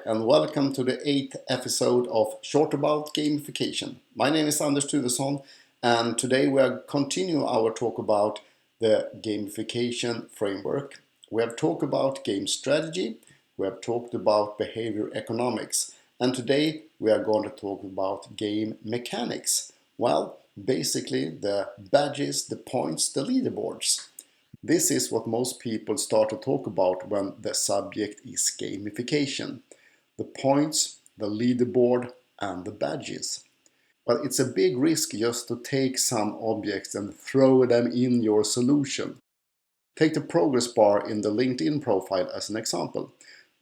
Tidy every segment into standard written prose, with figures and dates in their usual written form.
and welcome to the 8th episode of Short About Gamification. My name is Anders Tuvesson, and today we are continuing our talk about the Gamification Framework. We have talked about game strategy, we have talked about behavior economics, and today we are going to talk about game mechanics. Well, basically the badges, the points, the leaderboards. This is what most people start to talk about when the subject is gamification. The points, the leaderboard, and the badges. But it's a big risk just to take some objects and throw them in your solution. Take the progress bar in the LinkedIn profile as an example.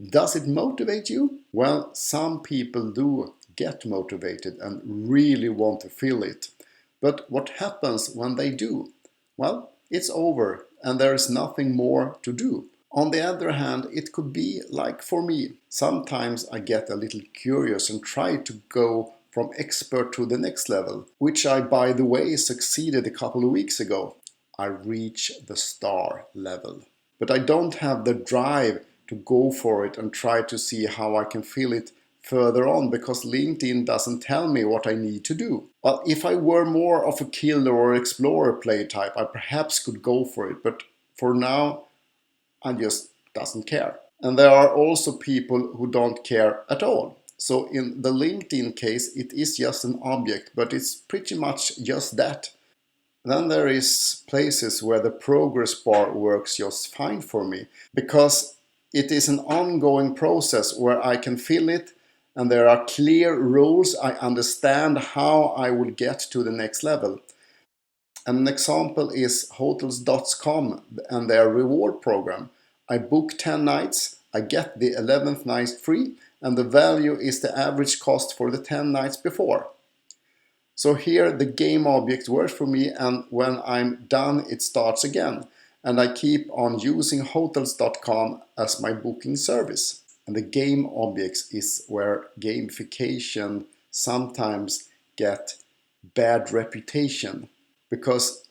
Does it motivate you? Well, some people do get motivated and really want to feel it. But what happens when they do? Well, it's over and there is nothing more to do. On the other hand, it could be like for me. Sometimes I get a little curious and try to go from expert to the next level, which I, by the way, succeeded a couple of weeks ago. I reached the star level. But I don't have the drive to go for it and try to see how I can feel it further on because LinkedIn doesn't tell me what I need to do. Well, if I were more of a killer or explorer play type, I perhaps could go for it, but for now, I just doesn't care. And there are also people who don't care at all. So in the LinkedIn case, it is just an object, but it's pretty much just that. Then there is places where the progress bar works just fine for me because it is an ongoing process where I can feel it and there are clear rules. I understand how I will get to the next level. An example is Hotelscom and their reward program. I book 10 nights, I get the 11th night free, and the value is the average cost for the 10 nights before. So here the game object works for me, and when I'm done it starts again. And I keep on using Hotels.com as my booking service. And the game objects is where gamification sometimes get bad reputation because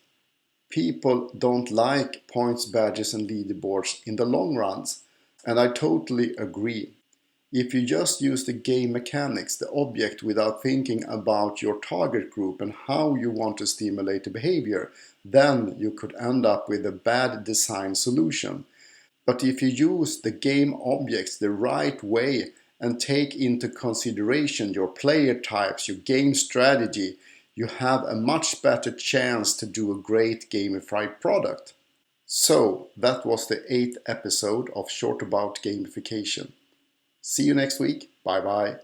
people don't like points, badges and leaderboards in the long runs. And I totally agree. If you just use the game mechanics, the object, without thinking about your target group and how you want to stimulate the behavior, then you could end up with a bad design solution. But if you use the game objects the right way and take into consideration your player types, your game strategy, you have a much better chance to do a great gamified product. So that was the 8th episode of Short About Gamification. See you next week. Bye bye.